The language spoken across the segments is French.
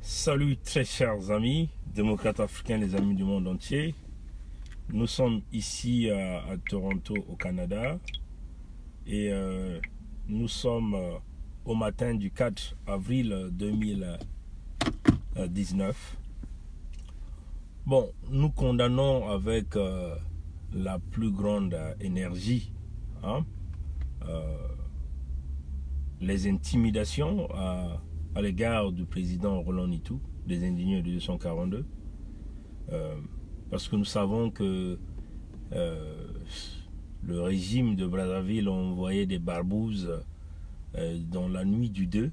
Salut très chers amis, démocrates africains, les amis du monde entier. Nous sommes ici à Toronto au Canada et nous sommes au matin du 4 avril 2019. Bon, nous condamnons avec la plus grande énergie les intimidations à l'égard du président Roland Itou, des indignés de 242, parce que nous savons que le régime de Brazzaville a envoyé des barbouzes dans la nuit du 2,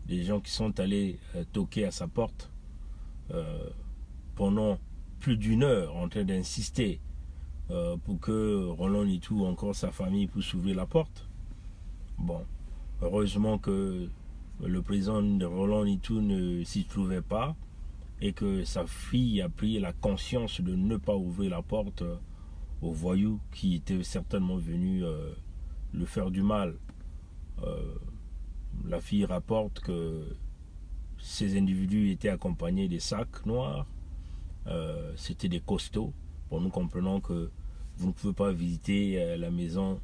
des gens qui sont allés toquer à sa porte pendant plus d'une heure en train d'insister pour que Roland Itou, encore sa famille, puisse ouvrir la porte. Bon, heureusement que le président Roland Itou ne s'y trouvait pas et que sa fille a pris la conscience de ne pas ouvrir la porte aux voyous qui étaient certainement venus le faire du mal. La fille rapporte que ces individus étaient accompagnés des sacs noirs, c'était des costauds. Bon, nous comprenons que vous ne pouvez pas visiter la maison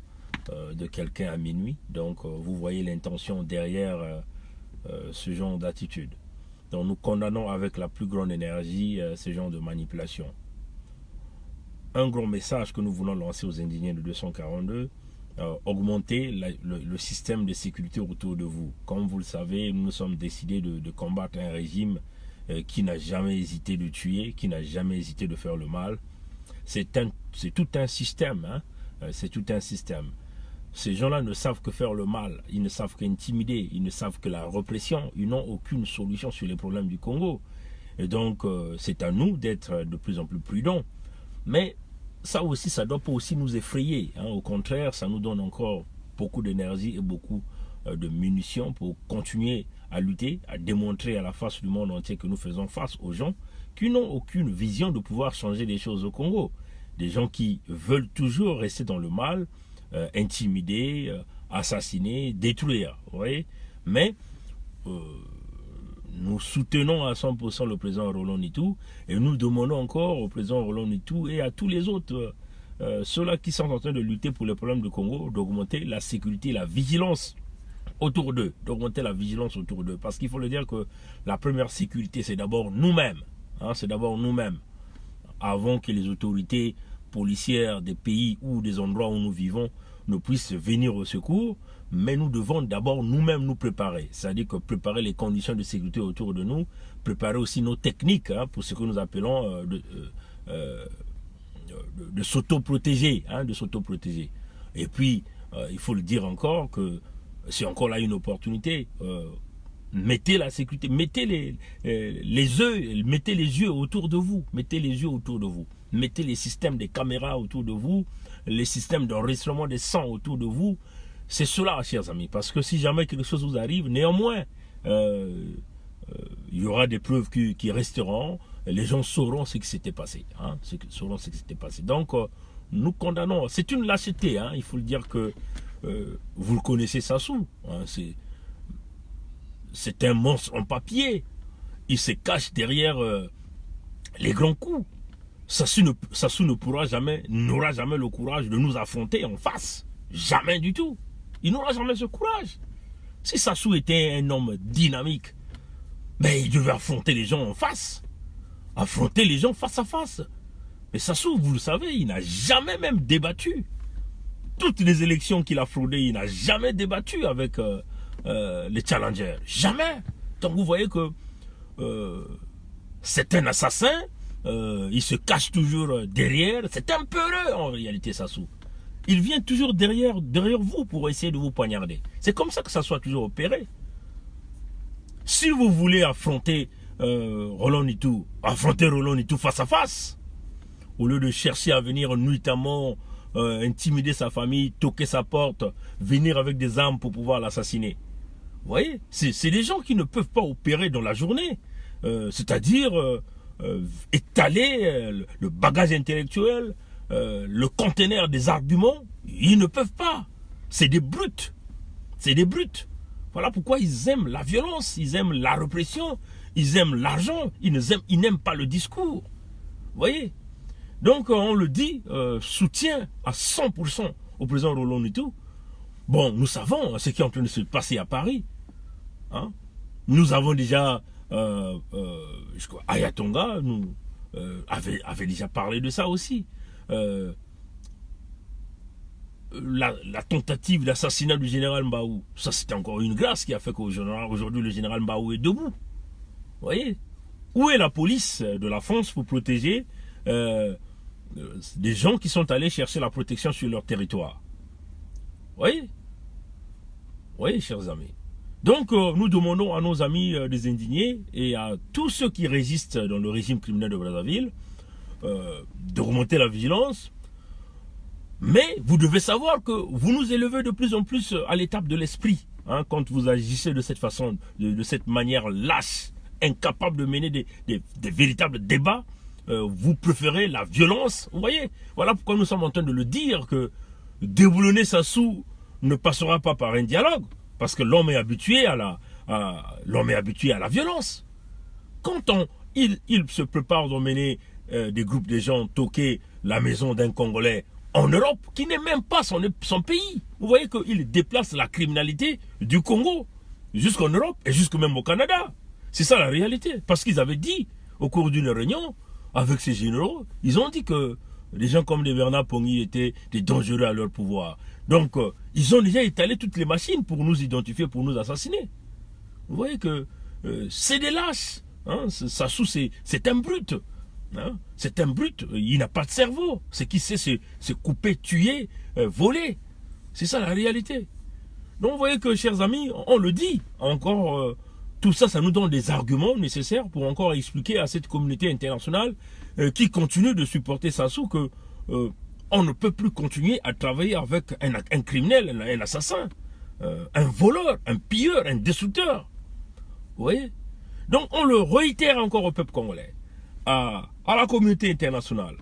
de quelqu'un à minuit, donc vous voyez l'intention derrière ce genre d'attitude. Donc nous condamnons avec la plus grande énergie ce genre de manipulation. Un gros message que nous voulons lancer aux indignés de 242, augmenter le système de sécurité autour de vous. Comme vous le savez, nous sommes décidés de combattre un régime qui n'a jamais hésité de tuer, qui n'a jamais hésité de faire le mal. C'est tout un système, hein? C'est tout un système. Ces gens-là ne savent que faire le mal, ils ne savent qu'intimider, ils ne savent que la répression, ils n'ont aucune solution sur les problèmes du Congo. Et donc, c'est à nous d'être de plus en plus prudents. Mais ça aussi, ça ne doit pas aussi nous effrayer, hein. Au contraire, ça nous donne encore beaucoup d'énergie et beaucoup de munitions pour continuer à lutter, à démontrer à la face du monde entier que nous faisons face aux gens qui n'ont aucune vision de pouvoir changer les choses au Congo. Des gens qui veulent toujours rester dans le mal, intimider, assassiner, détruire. Vous voyez? Mais nous soutenons à 100% le président Roland Itou et nous demandons encore au président Roland Itou et à tous les autres, ceux-là qui sont en train de lutter pour les problèmes du Congo, d'augmenter la sécurité, la vigilance autour d'eux, d'augmenter la vigilance autour d'eux. Parce qu'il faut le dire que la première sécurité, c'est d'abord nous-mêmes. Hein, c'est d'abord nous-mêmes. Avant que les autorités policières des pays ou des endroits où nous vivons ne puissent venir au secours, mais nous devons d'abord nous-mêmes nous préparer, c'est-à-dire que préparer les conditions de sécurité autour de nous, préparer aussi nos techniques, hein, pour ce que nous appelons de s'auto-protéger, hein, de s'auto-protéger. Et puis, il faut le dire encore que c'est encore là une opportunité. Mettez la sécurité, mettez les yeux autour de vous, mettez les yeux autour de vous, mettez les systèmes de caméras autour de vous, les systèmes d'enregistrement des sons autour de vous. C'est cela, chers amis, parce que si jamais quelque chose vous arrive, néanmoins, il y aura des preuves qui resteront, les gens sauront ce qui s'était passé, hein, sauront ce qui s'était passé. Donc, nous condamnons, c'est une lâcheté, hein, il faut le dire que vous le connaissez, Sassou, hein, c'est un monstre en papier. Il se cache derrière les grands coups. Sassou n'aura jamais le courage de nous affronter en face. Jamais du tout. Il n'aura jamais ce courage. Si Sassou était un homme dynamique, mais il devait affronter les gens en face. Affronter les gens face à face. Mais Sassou, vous le savez, il n'a jamais même débattu. Toutes les élections qu'il a fraudées, il n'a jamais débattu avec les challengers. Jamais. Donc vous voyez que c'est un assassin, il se cache toujours derrière. C'est un peureux en réalité, Sassou. Il vient toujours derrière vous pour essayer de vous poignarder. C'est comme ça que ça soit toujours opéré. Si vous voulez affronter Roland Itou, affronter Roland Itou face à face, au lieu de chercher à venir nuitamment intimider sa famille, toquer sa porte, venir avec des armes pour pouvoir l'assassiner. Vous voyez, c'est des gens qui ne peuvent pas opérer dans la journée. C'est-à-dire étaler le bagage intellectuel, le conteneur des arguments. Ils ne peuvent pas. C'est des brutes. C'est des brutes. Voilà pourquoi ils aiment la violence, ils aiment la répression, ils aiment l'argent, ils n'aiment pas le discours. Vous voyez? Donc on le dit, soutien à 100% au président Roland Nito. Bon, nous savons ce qui est en train de se passer à Paris. Hein? Nous avons déjà, Ayatonga avait déjà parlé de ça aussi. La tentative d'assassinat du général Mbaou, ça c'était encore une grâce qui a fait qu'aujourd'hui le général Mbaou est debout. Vous voyez? Où est la police de la France pour protéger des gens qui sont allés chercher la protection sur leur territoire? Vous voyez? Vous voyez, chers amis? Donc nous demandons à nos amis des indignés et à tous ceux qui résistent dans le régime criminel de Brazzaville de remonter la vigilance. Mais vous devez savoir que vous nous élevez de plus en plus à l'étape de l'esprit. Hein, quand vous agissez de cette façon, de cette manière lâche, incapable de mener des véritables débats, vous préférez la violence. Vous voyez, voilà pourquoi nous sommes en train de le dire, que déboulonner Sassou ne passera pas par un dialogue. Parce que l'homme est habitué à la violence. Quand il se prépare d'emmener des groupes de gens toquer la maison d'un Congolais en Europe, qui n'est même pas son pays. Vous voyez qu'il déplace la criminalité du Congo jusqu'en Europe et jusque même au Canada. C'est ça la réalité. Parce qu'ils avaient dit, au cours d'une réunion, avec ces généraux, ils ont dit que des gens comme des Bernard Pongui étaient des dangereux à leur pouvoir. Donc, ils ont déjà étalé toutes les machines pour nous identifier, pour nous assassiner. Vous voyez que c'est des lâches. Hein, Sassou, c'est un brute. Hein, c'est un brute, il n'a pas de cerveau. C'est qui sait se couper, tuer, voler. C'est ça la réalité. Donc vous voyez que, chers amis, on le dit encore, tout ça, ça nous donne des arguments nécessaires pour encore expliquer à cette communauté internationale qui continue de supporter Sassou que on ne peut plus continuer à travailler avec un criminel, un assassin, un voleur, un pilleur, un destructeur. Vous voyez? Donc on le réitère encore au peuple congolais, à la communauté internationale,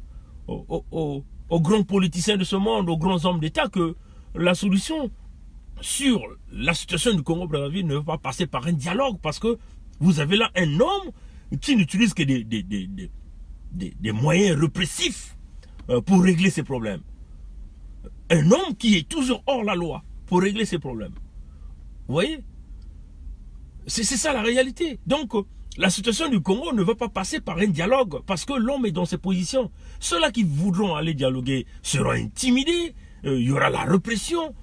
aux grands politiciens de ce monde, aux grands hommes d'État, que la solution sur la situation du Congo-Brazzaville ne va pas passer par un dialogue, parce que vous avez là un homme qui n'utilise que des moyens répressifs pour régler ces problèmes. Un homme qui est toujours hors la loi pour régler ces problèmes. Vous voyez? C'est ça la réalité. Donc, la situation du Congo ne va pas passer par un dialogue parce que l'homme est dans ses positions. Ceux-là qui voudront aller dialoguer seront intimidés, il y aura la répression,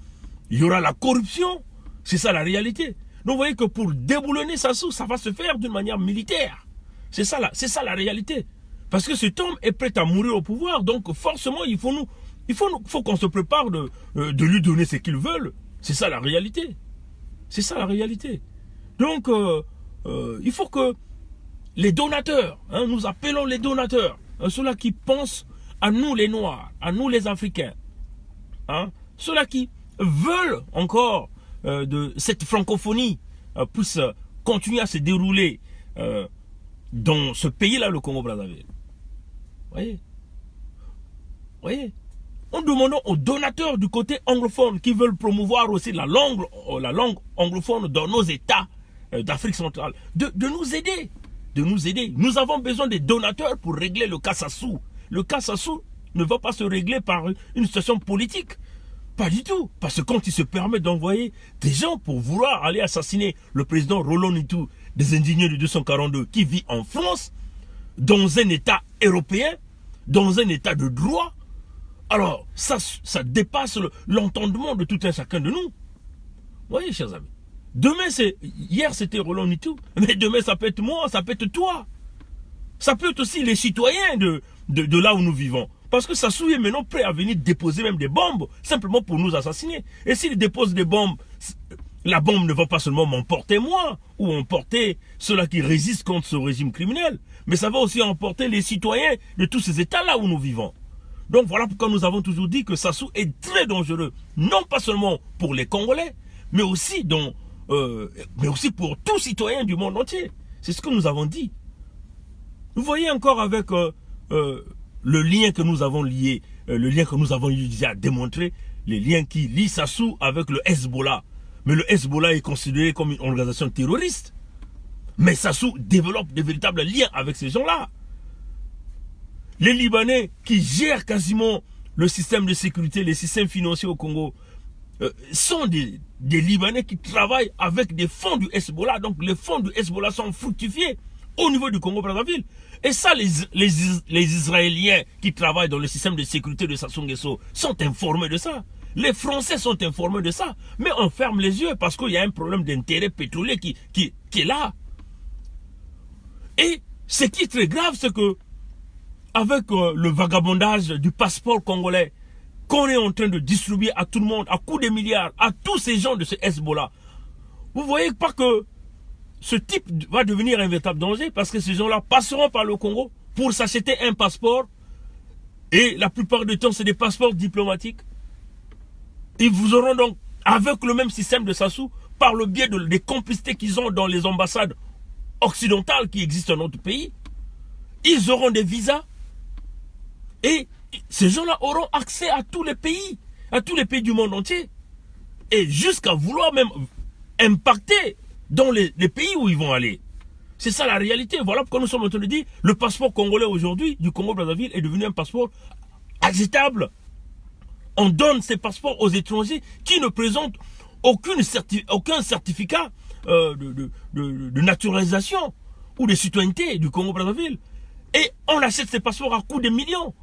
il y aura la corruption. C'est ça la réalité. Donc vous voyez que pour déboulonner Sassou, ça va se faire d'une manière militaire. C'est ça la réalité. Parce que cet homme est prêt à mourir au pouvoir, donc forcément il faut qu'on se prépare de lui donner ce qu'il veut. C'est ça la réalité. C'est ça la réalité. Donc il faut que les donateurs, hein, nous appelons les donateurs, hein, ceux-là qui pensent à nous les Noirs, à nous les Africains, hein, ceux-là qui veulent encore de cette francophonie puisse continuer à se dérouler dans ce pays-là, le Congo-Brazzaville. Voyez, voyez. En demandant aux donateurs du côté anglophone qui veulent promouvoir aussi la langue anglophone dans nos États d'Afrique centrale, de nous aider. De nous aider. Nous avons besoin des donateurs pour régler le cas Sassou. Le cas Sassou ne va pas se régler par une situation politique. Pas du tout. Parce que quand il se permet d'envoyer des gens pour vouloir aller assassiner le président Roland Nito des indignés de 242 qui vit en France, dans un État européen, dans un État de droit, alors ça dépasse l'entendement de tout un chacun de nous. Vous voyez, chers amis. Hier c'était Roland Nito, mais demain ça peut être moi, ça peut être toi. Ça peut être aussi les citoyens de là où nous vivons. Parce que Sassou est maintenant prêt à venir déposer même des bombes, simplement pour nous assassiner. Et s'il dépose des bombes, la bombe ne va pas seulement m'emporter moi, ou emporter ceux-là qui résistent contre ce régime criminel, mais ça va aussi emporter les citoyens de tous ces États-là où nous vivons. Donc voilà pourquoi nous avons toujours dit que Sassou est très dangereux, non pas seulement pour les Congolais, mais aussi pour tous citoyens du monde entier. C'est ce que nous avons dit. Vous voyez encore avec le lien que nous avons lié, le lien que nous avons déjà démontré, les liens qui lient Sassou avec le Hezbollah. Mais le Hezbollah est considéré comme une organisation terroriste. Mais Sassou développe de véritables liens avec ces gens-là. Les Libanais qui gèrent quasiment le système de sécurité, les systèmes financiers au Congo, sont des Libanais qui travaillent avec des fonds du Hezbollah. Donc les fonds du Hezbollah sont fructifiés au niveau du Congo-Brazzaville. Et ça, les Israéliens qui travaillent dans le système de sécurité de Sassou Nguesso sont informés de ça. Les Français sont informés de ça. Mais on ferme les yeux parce qu'il y a un problème d'intérêt pétrolier qui est là. Et ce qui est très grave, c'est que avec le vagabondage du passeport congolais qu'on est en train de distribuer à tout le monde, à coups de milliards, à tous ces gens de ce Hezbollah, vous voyez pas que ce type va devenir un véritable danger parce que ces gens-là passeront par le Congo pour s'acheter un passeport et la plupart du temps c'est des passeports diplomatiques. Ils vous auront donc, avec le même système de Sassou, par le biais des complicités qu'ils ont dans les ambassades occidentales qui existent dans notre pays, ils auront des visas et ces gens-là auront accès à tous les pays du monde entier et jusqu'à vouloir même impacter dans les pays où ils vont aller. C'est ça la réalité. Voilà pourquoi nous sommes en train de dire le passeport congolais aujourd'hui du Congo-Brazzaville est devenu un passeport acceptable. On donne ces passeports aux étrangers qui ne présentent aucun certificat de naturalisation ou de citoyenneté du Congo-Brazzaville. Et on achète ces passeports à coût de millions.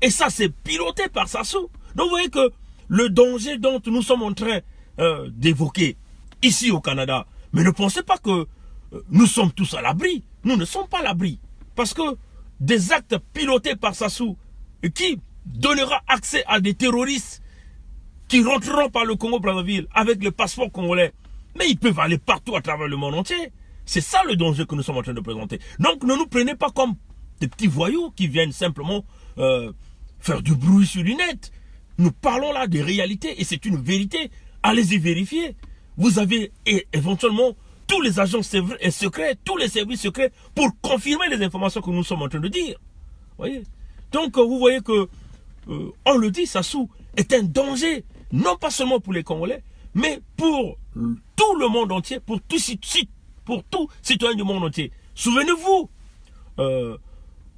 Et ça, c'est piloté par Sassou. Donc vous voyez que le danger dont nous sommes en train d'évoquer ici au Canada, mais ne pensez pas que nous sommes tous à l'abri. Nous ne sommes pas à l'abri. Parce que des actes pilotés par Sassou qui donnera accès à des terroristes qui rentreront par le Congo-Brazzaville avec le passeport congolais, mais ils peuvent aller partout à travers le monde entier. C'est ça le danger que nous sommes en train de présenter. Donc ne nous prenez pas comme des petits voyous qui viennent simplement faire du bruit sur le net. Nous parlons là des réalités et c'est une vérité. Allez-y vérifier. Vous avez éventuellement tous les agents secrets, tous les services secrets pour confirmer les informations que nous sommes en train de dire. Voyez. Donc vous voyez que on le dit, Sassou est un danger, non pas seulement pour les Congolais, mais pour tout le monde entier, pour tout citoyen du monde entier. Souvenez-vous,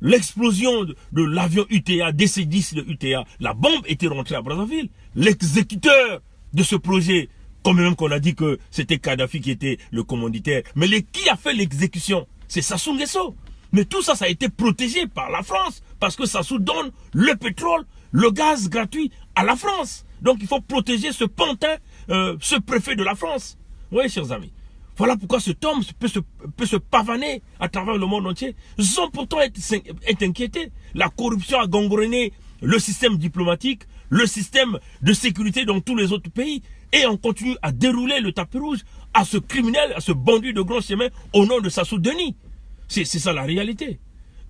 l'explosion de l'avion UTA, DC-10 de UTA, la bombe était rentrée à Brazzaville. L'exécuteur de ce projet, comme même qu'on a dit que c'était Kadhafi qui était le commanditaire, mais qui a fait l'exécution? C'est Sassou Nguesso. Mais tout ça, ça a été protégé par la France, parce que Sassou donne le pétrole, le gaz gratuit à la France. Donc il faut protéger ce pantin, ce préfet de la France. Oui, chers amis. Voilà pourquoi cet homme peut se pavaner à travers le monde entier, sans pourtant être inquiété. La corruption a gangrené le système diplomatique, le système de sécurité dans tous les autres pays. Et on continue à dérouler le tapis rouge à ce criminel, à ce bandit de grand chemin au nom de Sassou Denis. C'est ça la réalité.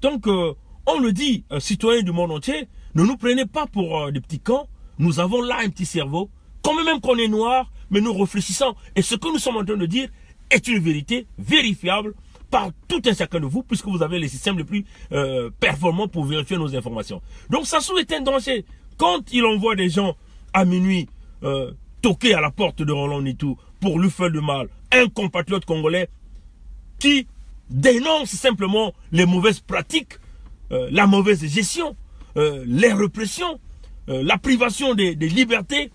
Donc, on le dit, citoyens du monde entier, ne nous prenez pas pour des petits cons. Nous avons là un petit cerveau, quand même qu'on est noir, mais nous réfléchissons. Et ce que nous sommes en train de dire est une vérité vérifiable par tout un chacun de vous, puisque vous avez les systèmes les plus performants pour vérifier nos informations. Donc Sassou est un danger. Quand il envoie des gens à minuit toquer à la porte de Roland Nitou pour lui faire du mal, un compatriote congolais qui dénonce simplement les mauvaises pratiques, la mauvaise gestion, les répressions, la privation des libertés,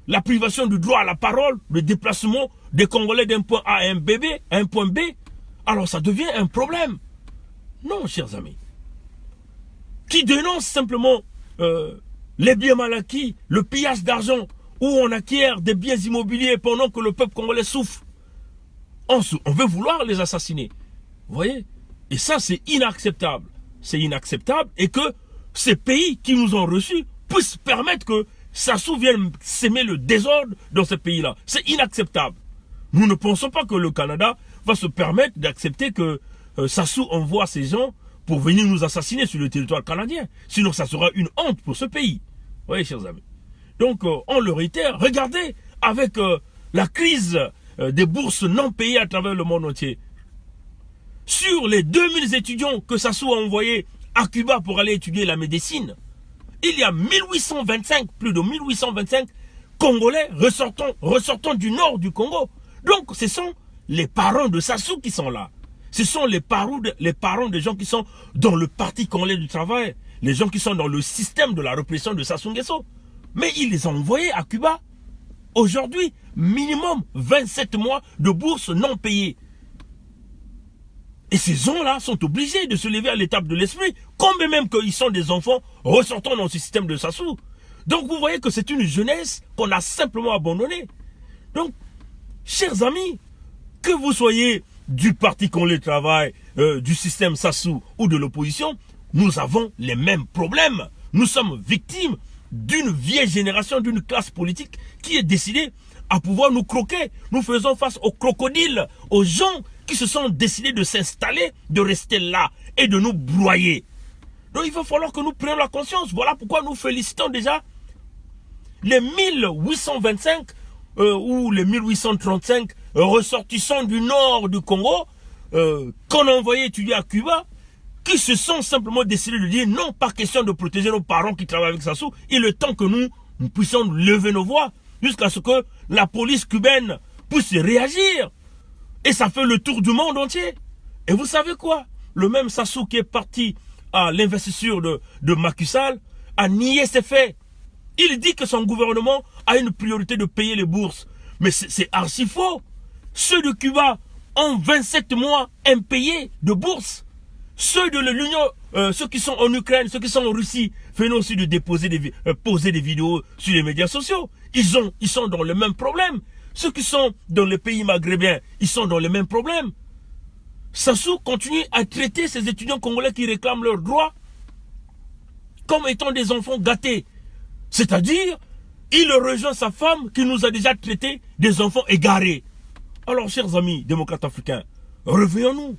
la privation du droit à la parole, le déplacement des Congolais d'un point A à un point B, alors ça devient un problème. Non, chers amis. Qui dénonce simplement les biens mal acquis, le pillage d'argent, où on acquiert des biens immobiliers pendant que le peuple congolais souffre. On veut vouloir les assassiner. Vous voyez? Et ça, c'est inacceptable. C'est inacceptable et que ces pays qui nous ont reçus puissent permettre que Sassou vienne s'aimer le désordre dans ces pays-là. C'est inacceptable. Nous ne pensons pas que le Canada va se permettre d'accepter que Sassou envoie ces gens pour venir nous assassiner sur le territoire canadien. Sinon, ça sera une honte pour ce pays. Vous voyez, chers amis. Donc, on le réitère. Regardez, avec la crise des bourses non payées à travers le monde entier. Sur les 2000 étudiants que Sassou a envoyés à Cuba pour aller étudier la médecine, il y a 1825, plus de 1825 Congolais ressortant du nord du Congo. Donc ce sont les parents de Sassou qui sont là. Ce sont les parents des gens qui sont dans le Parti congolais du travail, les gens qui sont dans le système de la répression de Sassou Nguesso. Mais ils les ont envoyés à Cuba. Aujourd'hui, minimum 27 mois de bourse non payée. Et ces gens-là sont obligés de se lever à l'étape de l'esprit, quand même qu'ils sont des enfants ressortant dans ce système de Sassou. Donc vous voyez que c'est une jeunesse qu'on a simplement abandonnée. Donc, chers amis, que vous soyez du Parti congolais du travail, du système Sassou ou de l'opposition, nous avons les mêmes problèmes. Nous sommes victimes d'une vieille génération, d'une classe politique qui est décidée à pouvoir nous croquer. Nous faisons face aux crocodiles, aux gens qui se sont décidés de s'installer, de rester là et de nous broyer. Donc il va falloir que nous prenions la conscience. Voilà pourquoi nous félicitons déjà les 1825 ou les 1835 ressortissants du nord du Congo qu'on a envoyé étudier à Cuba, qui se sont simplement décidés de dire non, pas question de protéger nos parents qui travaillent avec Sassou. Il est le temps que nous puissions lever nos voix jusqu'à ce que la police cubaine puisse réagir. Et ça fait le tour du monde entier. Et vous savez quoi? Le même Sassou qui est parti à l'investiture de Macky Sall a nié ces faits. Il dit que son gouvernement a une priorité de payer les bourses. Mais c'est archi faux. Ceux de Cuba ont 27 mois impayés de bourses. Ceux de l'Union, ceux qui sont en Ukraine, ceux qui sont en Russie, font aussi de poser des vidéos sur les médias sociaux. Ils sont dans le même problème. Ceux qui sont dans les pays maghrébins, ils sont dans les mêmes problèmes. Sassou continue à traiter ces étudiants congolais qui réclament leurs droits comme étant des enfants gâtés. C'est-à-dire, il rejoint sa femme qui nous a déjà traités des enfants égarés. Alors, chers amis démocrates africains, revenons-nous.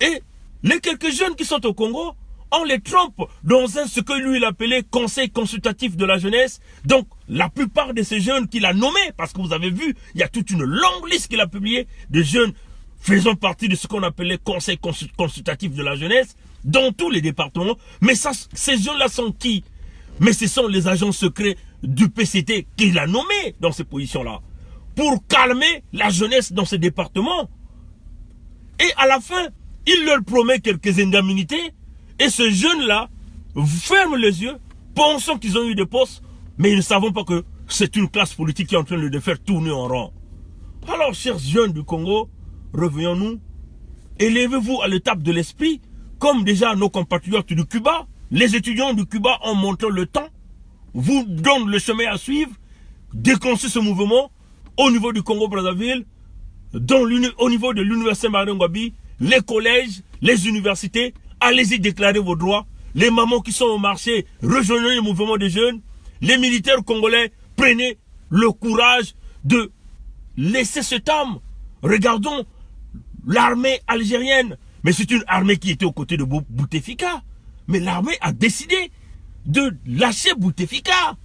Et les quelques jeunes qui sont au Congo, on les trompe dans ce que lui il appelait conseil consultatif de la jeunesse. Donc, la plupart de ces jeunes qu'il a nommés, parce que vous avez vu, il y a toute une longue liste qu'il a publiée de jeunes faisant partie de ce qu'on appelait conseil consultatif de la jeunesse, dans tous les départements. Mais ça, ces jeunes-là sont qui? Mais ce sont les agents secrets du PCT qu'il a nommés dans ces positions-là, pour calmer la jeunesse dans ces départements. Et à la fin, il leur promet quelques indemnités, et ces jeunes-là ferment les yeux, pensant qu'ils ont eu des postes, mais ils ne savent pas que c'est une classe politique qui est en train de les faire tourner en rond. Alors, chers jeunes du Congo, revenons-nous, élevez-vous à l'étape de l'esprit, comme déjà nos compatriotes du Cuba. Les étudiants du Cuba ont montré le temps, vous donnent le chemin à suivre, déclenchez ce mouvement au niveau du Congo-Brazzaville, au niveau de l'université Marangwabi, les collèges, les universités, allez-y déclarer vos droits. Les mamans qui sont au marché, rejoignez le mouvement des jeunes. Les militaires congolais, prenez le courage de laisser cet homme. Regardons l'armée algérienne. Mais c'est une armée qui était aux côtés de Bouteflika. Mais l'armée a décidé de lâcher Bouteflika.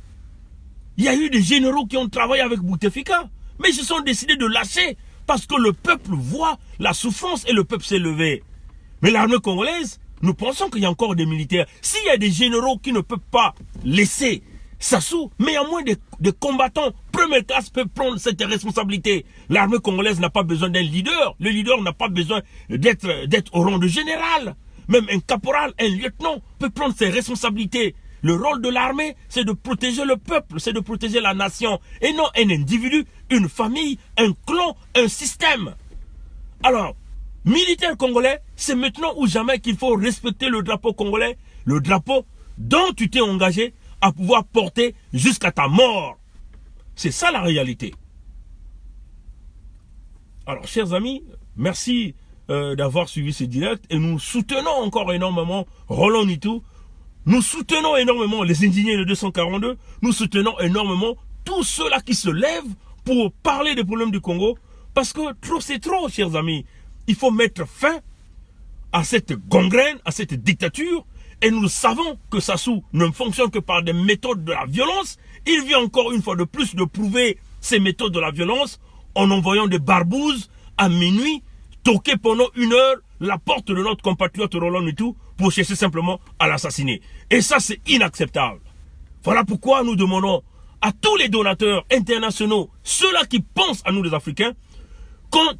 Il y a eu des généraux qui ont travaillé avec Bouteflika, mais ils se sont décidés de lâcher parce que le peuple voit la souffrance et le peuple s'est levé. Mais l'armée congolaise, nous pensons qu'il y a encore des militaires. S'il y a des généraux qui ne peuvent pas laisser Sassou, mais il y a moins de combattants, première classe peut prendre cette responsabilité. L'armée congolaise n'a pas besoin d'un leader. Le leader n'a pas besoin d'être au rang de général. Même un caporal, un lieutenant peut prendre ses responsabilités. Le rôle de l'armée, c'est de protéger le peuple, c'est de protéger la nation. Et non un individu, une famille, un clan, un système. Alors, militaire congolais, c'est maintenant ou jamais qu'il faut respecter le drapeau congolais, le drapeau dont tu t'es engagé à pouvoir porter jusqu'à ta mort. C'est ça la réalité. Alors, chers amis, merci d'avoir suivi ce direct et nous soutenons encore énormément Roland Nitou. Nous soutenons énormément les indignés de 242. Nous soutenons énormément tous ceux-là qui se lèvent pour parler des problèmes du Congo. Parce que trop, c'est trop, chers amis. Il faut mettre fin à cette gangrène, à cette dictature. Et nous savons que Sassou ne fonctionne que par des méthodes de la violence. Il vient encore une fois de plus de prouver ces méthodes de la violence en envoyant des barbouzes à minuit, toquer pendant 1 heure la porte de notre compatriote Roland Nitou pour chercher simplement à l'assassiner. Et ça, c'est inacceptable. Voilà pourquoi nous demandons à tous les donateurs internationaux, ceux-là qui pensent à nous les Africains,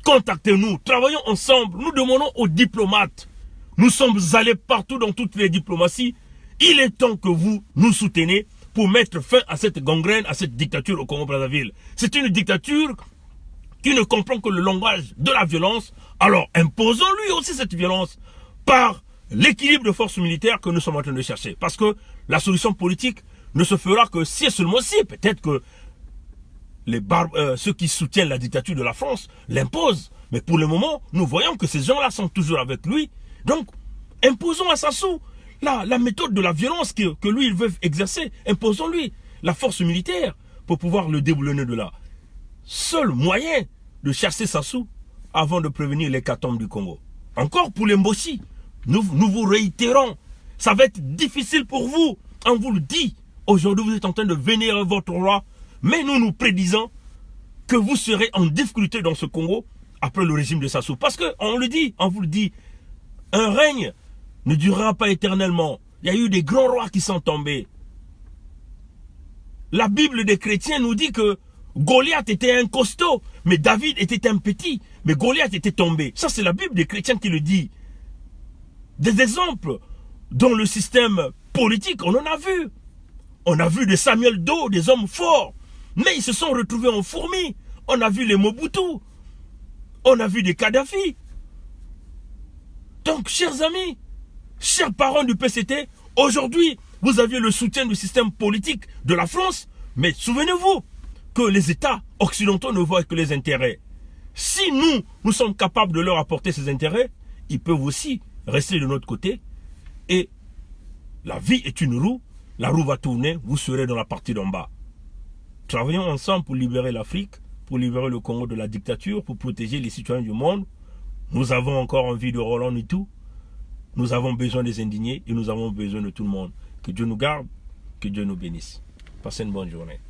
contactez-nous, travaillons ensemble, nous demandons aux diplomates. Nous sommes allés partout dans toutes les diplomaties. Il est temps que vous nous souteniez pour mettre fin à cette gangrène, à cette dictature au Congo-Brazzaville. C'est une dictature qui ne comprend que le langage de la violence. Alors imposons-lui aussi cette violence par l'équilibre de forces militaires que nous sommes en train de chercher. Parce que la solution politique ne se fera que si et seulement si. Peut-être que ceux qui soutiennent la dictature de la France l'imposent. Mais pour le moment, nous voyons que ces gens-là sont toujours avec lui. Donc, imposons à Sassou la méthode de la violence que lui, il veut exercer. Imposons-lui la force militaire pour pouvoir le déboulonner de là. Seul moyen de chasser Sassou avant de prévenir l'hécatombe du Congo. Encore pour les Mbossi, nous vous réitérons, ça va être difficile pour vous. On vous le dit, aujourd'hui vous êtes en train de vénérer votre roi, mais nous prédisons que vous serez en difficulté dans ce Congo après le régime de Sassou. Parce qu'on le dit, on vous le dit, un règne ne durera pas éternellement. Il y a eu des grands rois qui sont tombés. La Bible des chrétiens nous dit que Goliath était un costaud, mais David était un petit, mais Goliath était tombé. Ça, c'est la Bible des chrétiens qui le dit. Des exemples dans le système politique, on en a vu. On a vu des Samuel Doe, des hommes forts, mais ils se sont retrouvés en fourmis. On a vu les Mobutu, on a vu des Kadhafi. Donc, chers amis, chers parents du PCT, aujourd'hui, vous aviez le soutien du système politique de la France, mais souvenez-vous que les États occidentaux ne voient que les intérêts. Si nous sommes capables de leur apporter ces intérêts, ils peuvent aussi rester de notre côté. Et la vie est une roue, la roue va tourner, vous serez dans la partie d'en bas. Travaillons ensemble pour libérer l'Afrique, pour libérer le Congo de la dictature, pour protéger les citoyens du monde. Nous avons encore envie de Roland et tout. Nous avons besoin des indignés et nous avons besoin de tout le monde. Que Dieu nous garde, que Dieu nous bénisse. Passez une bonne journée.